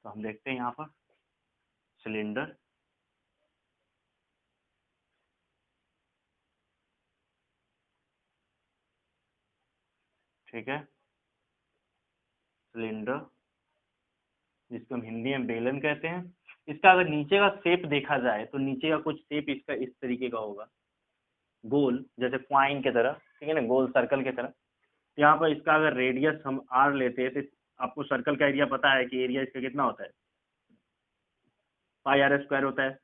तो हम देखते हैं यहाँ पर सिलेंडर, ठीक है, सिलेंडर जिसको हम हिंदी में बेलन कहते हैं। इसका अगर नीचे का शेप देखा जाए तो नीचे का कुछ शेप इसका इस तरीके का होगा, गोल, जैसे क्वाइन की तरह, ठीक है ना, गोल सर्कल की तरह। यहाँ पर इसका अगर रेडियस हम आर लेते हैं तो आपको सर्कल का एरिया पता है कि एरिया इसका कितना होता है, पाई आर स्क्वायर होता है।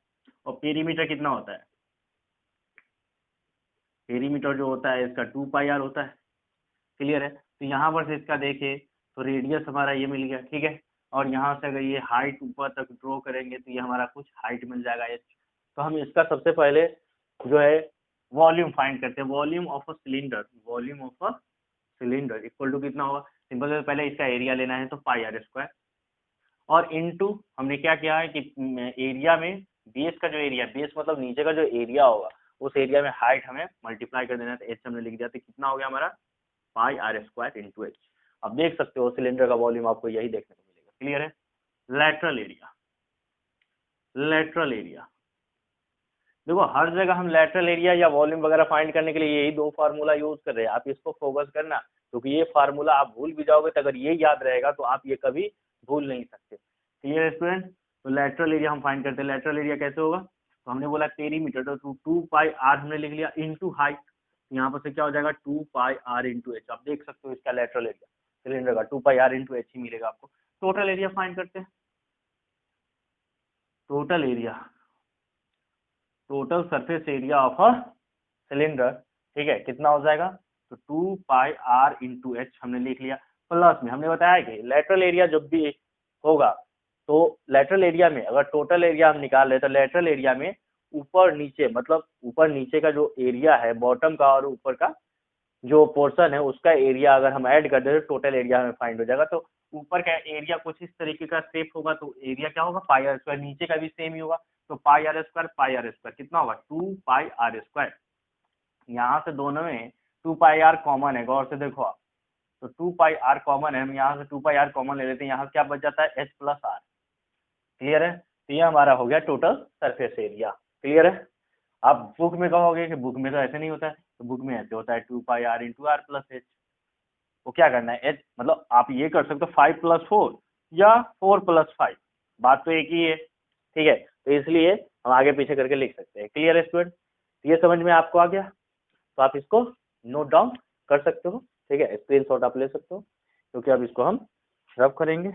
और पेरीमीटर कितना होता है, पेरीमीटर जो होता है इसका 2 पाई आर होता है। क्लियर है। तो यहाँ पर से इसका देखें तो रेडियस हमारा ये मिल गया, ठीक है। और यहाँ से अगर ये हाइट ऊपर तक ड्रॉ करेंगे तो ये हमारा कुछ हाइट मिल जाएगा एच। तो हम इसका सबसे पहले जो है वॉल्यूम फाइंड करते हैं, volume of a cylinder, volume of a cylinder equal to कितना होगा, सिंपल से पहले इसका एरिया लेना है तो पाई आर स्क्वायर, और इनटू हमने क्या किया है कि एरिया में बेस का जो एरिया, बेस मतलब नीचे का जो एरिया होगा उस एरिया में हाइट हमें मल्टीप्लाई कर देना है, तो एच हमने लिख दिया, तो कितना हो गया हमारा पाई आर स्क्वायर इंटू एच। अब देख सकते हो सिलेंडर का वॉल्यूम आपको यही देखने को मिलेगा। क्लियर है। लेटरल एरिया, लेटरल एरिया देखो हर जगह हम लेटरल एरिया या वॉल्यूम वगैरह फाइंड करने के लिए यही दो फार्मूला यूज कर रहे हैं, आप इसको फोकस करना, क्योंकि ये फार्मूला आप भूल भी जाओगे तो अगर ये याद रहेगा तो आप ये कभी भूल नहीं सकते। Clear student. तो लेटरल एरिया हम फाइंड करते हैं, लेटरल एरिया कैसे होगा, तो हमने बोला पेरीमीटर, तो 2 पाई आर हमने लिख लिया इंटू हाइट, यहाँ पर से क्या हो जाएगा 2 पाई आर इंटू एच। आप देख सकते हो इसका लेटरल एरिया सिलेंडर का 2 पाई आर इंटू एच ही मिलेगा आपको। टोटल एरिया फाइंड करते हैं, total area, total surface area of a cylinder, ठीक है, कितना हो जाएगा, तो 2 पाई आर इंटू एच हमने लिख लिया। प्लस में हमने बताया कि लेटरल एरिया जब भी होगा तो लेटरल एरिया में अगर टोटल एरिया हम निकाल रहे तो लेटरल एरिया में ऊपर नीचे, मतलब ऊपर नीचे का जो एरिया है बॉटम का और ऊपर का जो पोर्शन है उसका एरिया अगर हम ऐड कर दे तो टोटल एरिया हमें फाइंड हो जाएगा। तो ऊपर का एरिया कुछ इस तरीके का शेप होगा तो एरिया क्या होगा पाई आर स्क्वायर, नीचे का भी सेम ही होगा, तो पाई आर स्क्वायर कितना होगा 2 पाई आर स्क्वायर। यहाँ से दोनों में 2 पाई आर कॉमन है, गौर से देखो आप, तो 2 पाई आर कॉमन है, हम यहाँ से 2 पाई आर कॉमन ले लेते हैं, यहाँ क्या बच जाता है एच प्लस आर। क्लियर है। तो ये हमारा हो गया टोटल सरफेस एरिया। क्लियर है। आप बुक में कहोगे कि बुक में तो ऐसे नहीं होता है, तो बुक में ऐसे होता है 2 pi r into r plus h. तो क्या करना है एच, मतलब आप ये कर सकते हो 5+4 या 4+5, बात तो एक ही है, ठीक है, तो इसलिए हम आगे पीछे करके लिख सकते हैं। क्लियर है स्टूडेंट। ये समझ में आपको आ गया, तो आप इसको नोट डाउन कर सकते हो, ठीक है, स्क्रीनशॉट आप ले सकते हो, क्योंकि अब इसको हम रब करेंगे।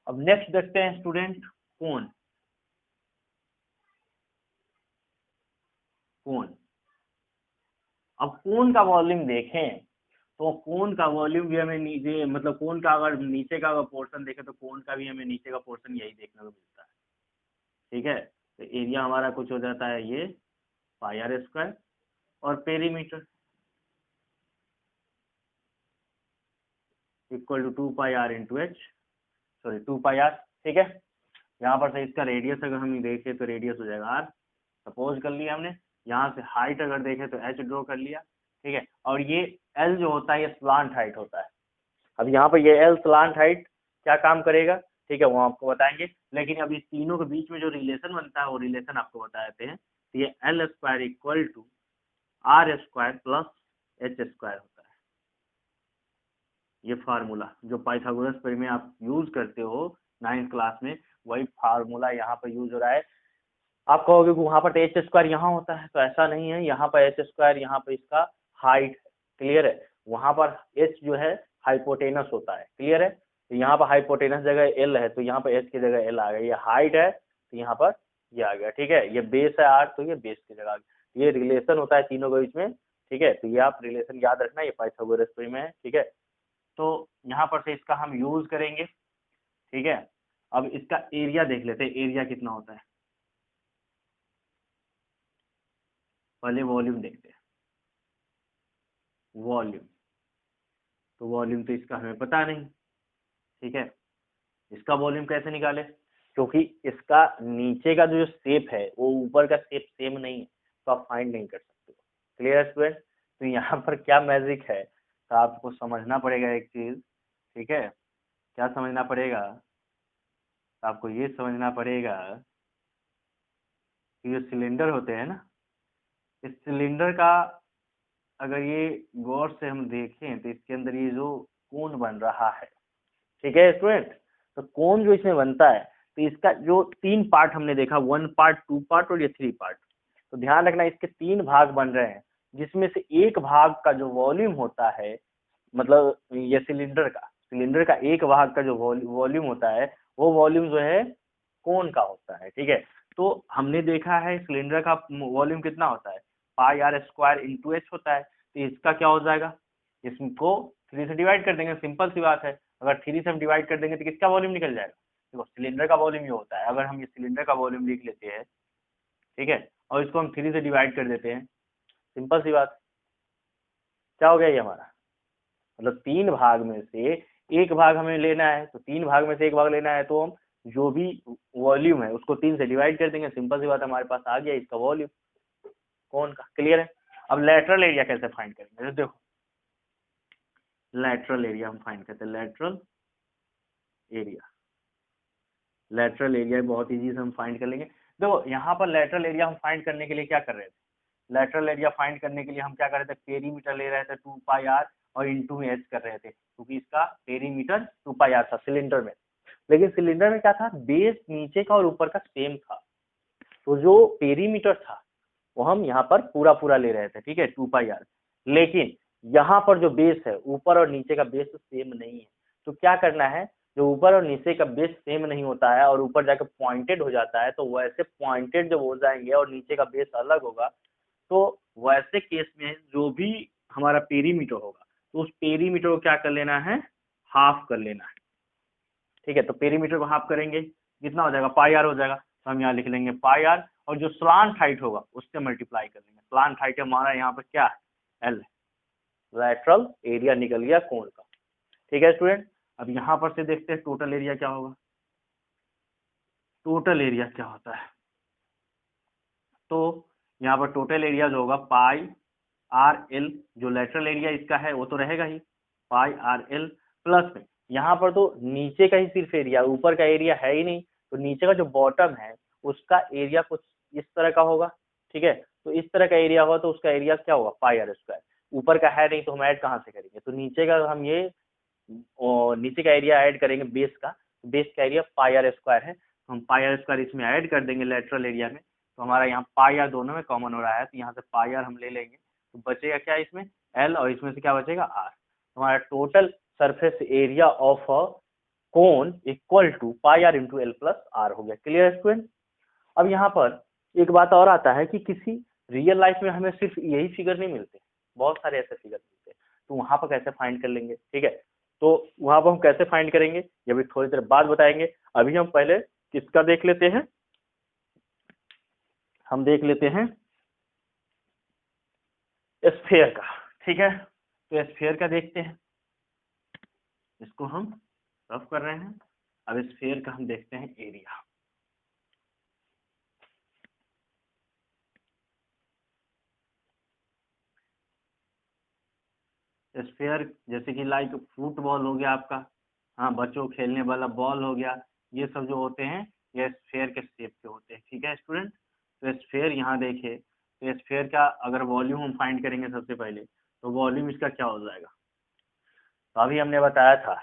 अब नेक्स्ट देखते हैं स्टूडेंट कोन, कोन। अब कोन का वॉल्यूम देखें तो कोन का वॉल्यूम भी हमें नीचे, मतलब कोन का अगर नीचे का अगर पोर्शन देखें तो कोन का भी हमें नीचे का पोर्शन यही देखने को मिलता है, ठीक है। तो एरिया हमारा कुछ हो जाता है ये पाई आर स्क्वायर, और perimeter equal to 2 pi r into h, sorry 2 pi r, ठीक है। यहाँ पर से इसका रेडियस अगर हम देखें तो रेडियस हो जाएगा आर, सपोज कर लिया हमने। यहाँ से हाइट अगर देखें तो एच ड्रॉ कर लिया, ठीक है। और ये एल जो होता है ये स्लांट हाइट होता है। अब यहाँ पर ये एल स्लांट हाइट क्या काम करेगा, ठीक है, वो आपको बताएंगे, लेकिन अब इस तीनों के बीच में जो रिलेशन बनता है वो रिलेशन आपको बता देते हैं। तो ये l square equal to r square plus h square होता है। ये फार्मूला जो पाइथागोरस में आप यूज करते हो 9th क्लास में, वही फार्मूला यहाँ पर यूज हो रहा है। आप कहोगे कि वहां पर तो एच स्क्वायर यहाँ होता है, तो ऐसा नहीं है, यहाँ पर एच स्क्वायर, यहाँ पर इसका हाइट, क्लियर है, वहां पर एच जो है हाइपोटेनस होता है। क्लियर है। तो यहाँ पर हाइपोटेनस जगह एल है तो यहाँ पर एच की जगह एल आ गया, ये हाइट है तो यहाँ पर ये आ गया, ठीक है। ये बेस है आर तो ये बेस की जगह आ गया, ये रिलेशन होता है तीनों के बीच में, ठीक है। तो ये आप रिलेशन याद रखना, ये पाइथागोरस में है, ठीक है। तो यहाँ पर से इसका हम यूज करेंगे, ठीक है। अब इसका एरिया देख लेते हैं, एरिया कितना होता है, पहले वॉल्यूम देखते हैं, वॉल्यूम, तो वॉल्यूम तो इसका हमें पता नहीं, ठीक है। इसका वॉल्यूम कैसे निकाले, क्योंकि इसका नीचे का जो शेप है वो ऊपर का शेप सेम नहीं है, तो आप फाइंड नहीं कर सकते हो। क्लियर है स्टूडेंट? तो यहाँ पर क्या मैजिक है, तो आपको समझना पड़ेगा एक चीज, ठीक है? क्या समझना पड़ेगा? तो आपको ये समझना पड़ेगा कि जो सिलेंडर होते हैं ना, इस सिलेंडर का अगर ये गौर से हम देखें तो इसके अंदर ये जो कोन बन रहा है, ठीक है स्टूडेंट, तो कोन जो इसमें बनता है, तो इसका जो 3 पार्ट हमने देखा, 1 पार्ट, 2 पार्ट और ये 3 पार्ट, तो ध्यान रखना इसके 3 भाग बन रहे हैं, जिसमें से एक भाग का जो वॉल्यूम होता है, मतलब ये सिलेंडर का एक भाग का जो वॉल्यूम होता है, वो वॉल्यूम जो है कोन का होता है, ठीक है? तो हमने देखा है सिलेंडर का वॉल्यूम कितना होता है, पाई आर स्क्वायर इंटू एच होता है, तो इसका क्या हो जाएगा, इसको 3 से डिवाइड कर देंगे, सिंपल सी बात है। अगर 3 से हम डिवाइड कर देंगे तो किसका वॉल्यूम निकल जाएगा? देखो सिलेंडर का वॉल्यूम ये होता है, अगर हम ये सिलेंडर का वॉल्यूम लिख लेते हैं, ठीक है, और इसको हम 3 से डिवाइड कर देते हैं, सिंपल सी बात, क्या हो गया ये हमारा, मतलब 3 भाग में से एक भाग हमें लेना है, तो 3 भाग में से एक भाग लेना है, तो हम जो भी वॉल्यूम है उसको 3 से डिवाइड कर देंगे, सिंपल सी बात, हमारे पास आ गया इसका वॉल्यूम कौन का। क्लियर है? अब लेटरल एरिया कैसे फाइंड करेंगे, तो देखो लेटरल एरिया हम फाइंड करते हैं, लेटरल एरिया बहुत इजी से हम फाइंड कर लेंगे। देखो यहाँ पर लेटरल एरिया हम फाइंड करने के लिए क्या कर रहे थे, लेटरल एरिया फाइंड करने के लिए हम क्या कर रहे थे, पेरीमीटर ले रहे थे 2 पाई आर और इंटू में एच कर रहे थे, क्योंकि इसका पेरीमीटर 2 पाई आर था सिलेंडर में। लेकिन सिलेंडर में क्या था, बेस नीचे का और ऊपर का सेम था, तो जो पेरीमीटर था वो हम यहाँ पर पूरा पूरा ले रहे थे, ठीक है, 2 पाई आर। लेकिन यहाँ पर जो बेस है, ऊपर और नीचे का बेस सेम नहीं है, तो क्या करना है, जो ऊपर और नीचे का बेस सेम नहीं होता है और ऊपर जाकर पॉइंटेड हो जाता है, तो वैसे पॉइंटेड जब हो जाएंगे और नीचे का बेस अलग होगा, तो वैसे केस में जो भी हमारा पेरीमीटर होगा, तो उस पेरीमीटर को क्या कर लेना है, हाफ कर लेना है, ठीक है? तो पेरीमीटर को हाफ करेंगे, कितना हो जाएगा, पाई आर हो जाएगा, तो हम यहाँ लिख लेंगे पाई आर, और जो स्लांट हाइट होगा उससे मल्टीप्लाई कर लेंगे। स्लांट हाइट हमारा यहाँ पर क्या है, एल, लेटरल एरिया निकल गया कोण का, ठीक है स्टूडेंट? अब यहाँ पर से देखते हैं टोटल एरिया क्या होगा, टोटल एरिया क्या होता है, तो यहाँ पर टोटल एरिया जो होगा पाई आर एल, जो लेटरल एरिया इसका है वो तो रहेगा ही, पाई आर एल प्लस में यहाँ पर तो नीचे का ही सिर्फ एरिया, ऊपर का एरिया है ही नहीं, तो नीचे का जो बॉटम है उसका एरिया कुछ इस तरह का होगा, ठीक है? तो इस तरह का एरिया होगा तो उसका एरिया क्या होगा, पाई आर स्क्वायर, ऊपर का है नहीं तो हम ऐड कहाँ से करेंगे, तो नीचे का हम ये और नीचे का एरिया ऐड करेंगे बेस का, बेस का एरिया पाई आर स्क्वायर है, तो हम पाई आर स्क्वायर इसमें ऐड कर देंगे लेटरल एरिया में, तो हमारा यहाँ पाई आर दोनों में कॉमन हो रहा है, तो यहाँ से पाई आर हम ले लेंगे, तो बचेगा क्या इसमें, एल, और इसमें से क्या बचेगा, आर। तो हमारा total surface area of a cone equal to pi r into l plus r हो गया। Clear student? अब यहाँ पर एक बात और आता है कि किसी रियल लाइफ में हमें सिर्फ यही फिगर नहीं मिलते, बहुत सारे ऐसे फिगर मिलते हैं, तो वहां पर कैसे फाइंड कर लेंगे, ठीक है? तो वहां पर हम कैसे फाइंड करेंगे ये भी थोड़ी देर बाद बताएंगे, अभी हम पहले किसका देख लेते हैं, हम देख लेते हैं स्फीयर का, ठीक है? तो स्फीयर का देखते हैं, इसको हम रफ कर रहे हैं, अब स्फीयर का हम देखते हैं एरिया। स्फीयर जैसे कि लाइक फुटबॉल हो गया आपका, हाँ, बच्चों खेलने वाला बॉल हो गया, ये सब जो होते हैं ये स्फीयर के शेप के होते हैं, ठीक है स्टूडेंट? तो स्फीयर यहाँ देखिए, तो स्फीयर का अगर वॉल्यूम हम फाइंड करेंगे सबसे पहले, तो वॉल्यूम इसका क्या हो जाएगा, तो अभी हमने बताया था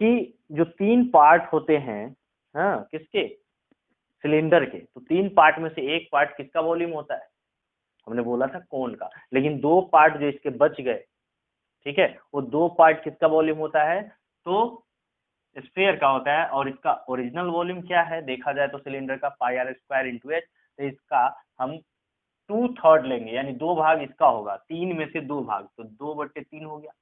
कि जो 3 पार्ट होते हैं, हाँ, किसके, सिलेंडर के, तो 3 पार्ट में से एक पार्ट किसका वॉल्यूम होता है, हमने बोला था कोन का, लेकिन 2 पार्ट जो इसके बच गए, ठीक है, वो 2 पार्ट किसका वॉल्यूम होता है, तो स्फीयर का होता है, और इसका ओरिजिनल वॉल्यूम क्या है देखा जाए तो सिलेंडर का पाई आर स्क्वायर इंटू एच, तो इसका हम 2/3 लेंगे, यानी 2 भाग इसका होगा, 3 में से 2 भाग, तो 2/3 हो गया,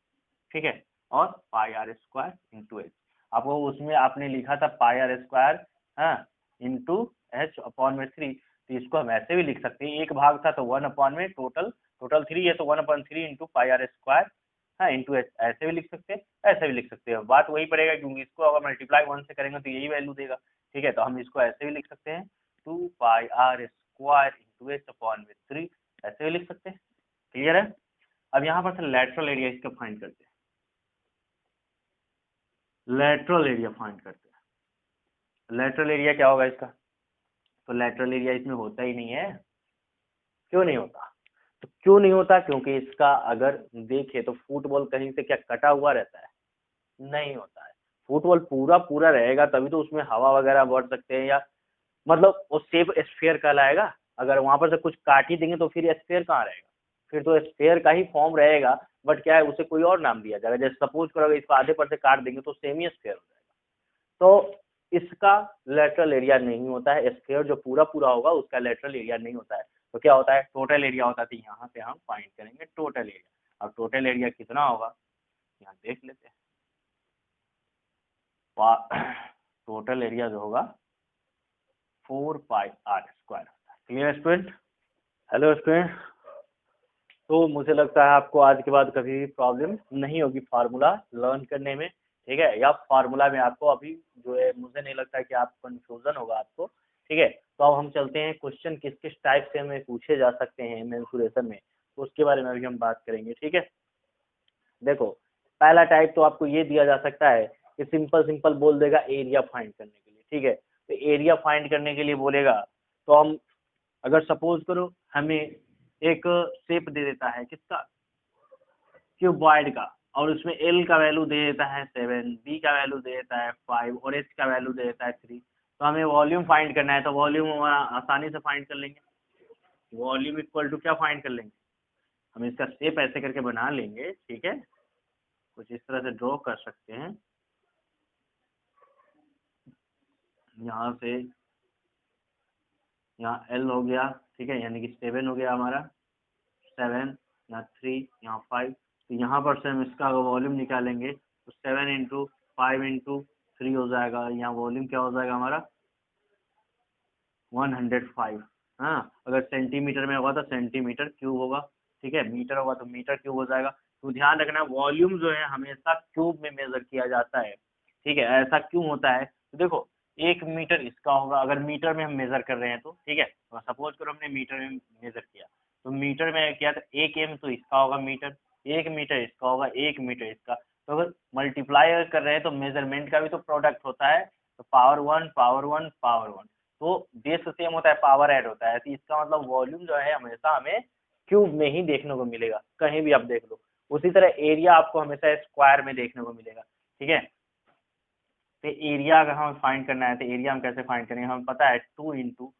ठीक है, और पाई आर स्क्वायर इंटू एच, आपको उसमें आपने लिखा था पाई आर स्क्वायर, हाँ, इंटू एच अपॉन में 3, तो इसको हम ऐसे भी लिख सकते हैं, एक भाग था तो 1 अपॉन में टोटल, 3 है तो 1/3 इंटू पाई आर स्क्वायर, हाँ, इंटू एच, ऐसे भी लिख सकते हैं, ऐसे भी लिख सकते हैं, बात वही पड़ेगा, क्योंकि इसको अगर मल्टीप्लाई 1 से करेंगे तो यही वैल्यू देगा, ठीक है, तो हम इसको ऐसे भी लिख सकते हैं 2 पाई r square into h upon में 3, ऐसे भी लिख सकते हैं। क्लियर है। अब यहाँ पर से लेटरल एरिया इसका फाइंड करते हैं, लेटरल एरिया फाइंड करते हैं। लेटरल एरिया क्या होगा इसका, तो लेटरल एरिया इसमें होता ही नहीं है। क्यों नहीं होता, तो क्यों नहीं होता, क्योंकि इसका अगर देखे तो फुटबॉल कहीं से क्या कटा हुआ रहता है, नहीं होता है। फुटबॉल पूरा पूरा रहेगा तभी तो उसमें हवा वगैरह बढ़ सकते हैं, या मतलब वो शेप स्फीयर कहलाएगा। अगर वहां पर से कुछ काट ही देंगे तो फिर स्फीयर कहाँ रहेगा, फिर तो स्फीयर का ही फॉर्म रहेगा, बट क्या है उसे कोई और नाम दिया जाएगा। जैसे सपोज करो इसको आधे पर से काट देंगे तो सेमी स्फीयर हो जाएगा। तो इसका लेटरल एरिया नहीं होता है, स्फीयर जो पूरा पूरा होगा उसका लेटरल एरिया नहीं होता है। तो क्या होता है, टोटल एरिया होता है। तो यहाँ से हम फाइंड करेंगे टोटल एरिया। अब टोटल एरिया कितना होगा, यहाँ देख लेते हैं। टोटल एरिया जो होगा 4 पाई r स्क्वायर होता है। Clear student. Hello student. तो मुझे लगता है आपको आज के बाद कभी भी प्रॉब्लम नहीं होगी फार्मूला लर्न करने में, ठीक है, या फार्मूला में आपको अभी जो है मुझे नहीं लगता है कि आप कंफ्यूजन होगा आपको। ठीक है, तो अब हम चलते हैं क्वेश्चन किस किस टाइप से हमें पूछे जा सकते हैं मेंसुरेशन में, तो उसके बारे में अभी हम बात करेंगे। ठीक है, देखो पहला टाइप तो आपको ये दिया जा सकता है कि सिंपल सिंपल बोल देगा एरिया फाइंड करने के लिए। ठीक है, तो एरिया फाइंड करने के लिए बोलेगा तो हम अगर सपोज करो हमें एक शेप दे देता है किसका, क्यूबॉइड का, और उसमें एल का वैल्यू दे देता है 7, बी का वैल्यू दे देता है 5 और एच का वैल्यू दे देता है 3, तो हमें वॉल्यूम फाइंड करना है। तो वॉल्यूम हमारा आसानी से फाइंड कर लेंगे। वॉल्यूम इक्वल टू क्या फाइंड कर लेंगे, हम इसका शेप ऐसे करके बना लेंगे। ठीक है, कुछ इस तरह से ड्रॉ कर सकते हैं, यहाँ से यहाँ एल हो गया, ठीक है, यानी कि 7 हो गया हमारा, 7 यहाँ 3 यहाँ 5, तो यहाँ पर से हम इसका वॉल्यूम निकालेंगे तो 7 इंटू 5 इंटू 3 हो जाएगा। यहाँ वॉल्यूम क्या हो जाएगा हमारा 105। हाँ, अगर सेंटीमीटर में होगा तो सेंटीमीटर क्यूब होगा, ठीक है, मीटर होगा तो मीटर क्यूब हो जाएगा। तो ध्यान रखना वॉल्यूम जो है हमेशा क्यूब में मेजर किया जाता है। ठीक है, ऐसा क्यों होता है, तो देखो 1 मीटर इसका होगा, अगर मीटर में हम मेजर कर रहे हैं तो, ठीक है, तो सपोज करो हमने मीटर में मेजर किया, तो मीटर में किया तो 1 m तो इसका होगा मीटर, 1 मीटर इसका होगा, 1 मीटर इसका। तो अगर मल्टीप्लाई कर रहे हैं तो मेजरमेंट का भी तो प्रोडक्ट होता है, तो पावर 1 पावर 1 पावर 1, तो बेस सेम होता है, पावर ऐड होता है। तो इसका मतलब वॉल्यूम जो है हमेशा हमें क्यूब में ही देखने को मिलेगा, कहीं भी आप देख लो। उसी तरह एरिया आपको हमेशा स्क्वायर में देखने को मिलेगा। ठीक है, तो एरिया अगर हमें फाइंड करना है तो एरिया हम कैसे फाइंड करेंगे, हमें पता है 2 into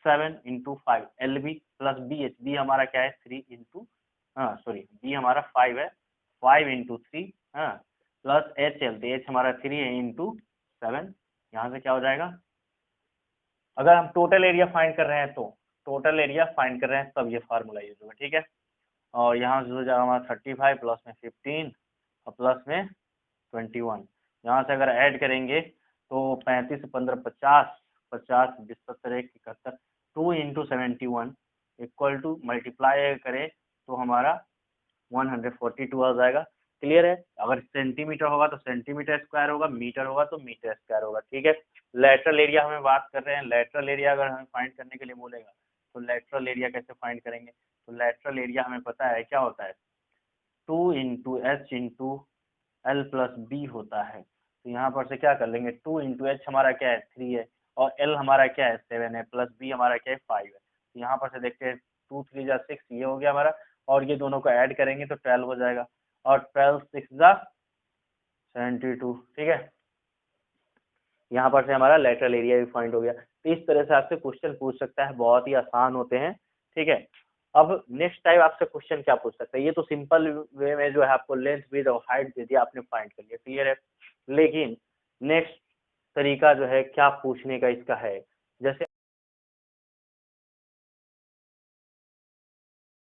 7 into 5 l b plus b h, b हमारा क्या है 3 इंटू, हाँ सॉरी बी हमारा 5 है, 5 इंटू 3, हाँ, प्लस एच एल, तो एच हमारा 3 है इंटू 7, यहाँ से क्या हो जाएगा, अगर हम टोटल एरिया फाइंड कर रहे हैं तो टोटल एरिया फाइंड कर रहे हैं तब ये फार्मूला यूज होगा। ठीक है, और यहाँ से हो जाएगा हमारा 35 प्लस में 15 और प्लस में 21, यहाँ से अगर ऐड करेंगे तो 35 से 15 50, 50 20 70 71, 2 इंटू 71 इक्वल टू मल्टीप्लाई करें तो हमारा 142 आ जाएगा। क्लियर है, अगर सेंटीमीटर होगा तो सेंटीमीटर स्क्वायर होगा, मीटर होगा तो मीटर स्क्वायर होगा। ठीक है, लेटरल एरिया हमें बात कर रहे हैं, लेटरल एरिया अगर हमें फाइंड करने के लिए बोलेगा तो लेटरल एरिया कैसे फाइंड करेंगे, तो लेटरल एरिया हमें पता है क्या होता है 2 into h into l plus b होता है। तो यहाँ पर से क्या कर लेंगे 2 इंटू एच हमारा क्या है 3 है, और एल हमारा क्या है 7 है, प्लस बी हमारा क्या है 5 है। तो यहाँ पर से देखते हैं 2 3 जा 6, ये हो गया हमारा, और ये दोनों को ऐड करेंगे तो 12 हो जाएगा, और 12 6 जा 72। ठीक है, यहाँ पर से हमारा लेटरल एरिया भी फाइंड हो गया। तो इस तरह से आपसे क्वेश्चन पूछ सकता है, बहुत ही आसान होते हैं। ठीक है, अब नेक्स्ट टाइप आपसे क्वेश्चन क्या पूछ सकता है, ये तो सिंपल वे में जो है आपको लेंथ विड्थ और हाइट दे दिया, आपने फाइंड कर लिया, क्लियर है। लेकिन नेक्स्ट तरीका जो है क्या पूछने का इसका है, जैसे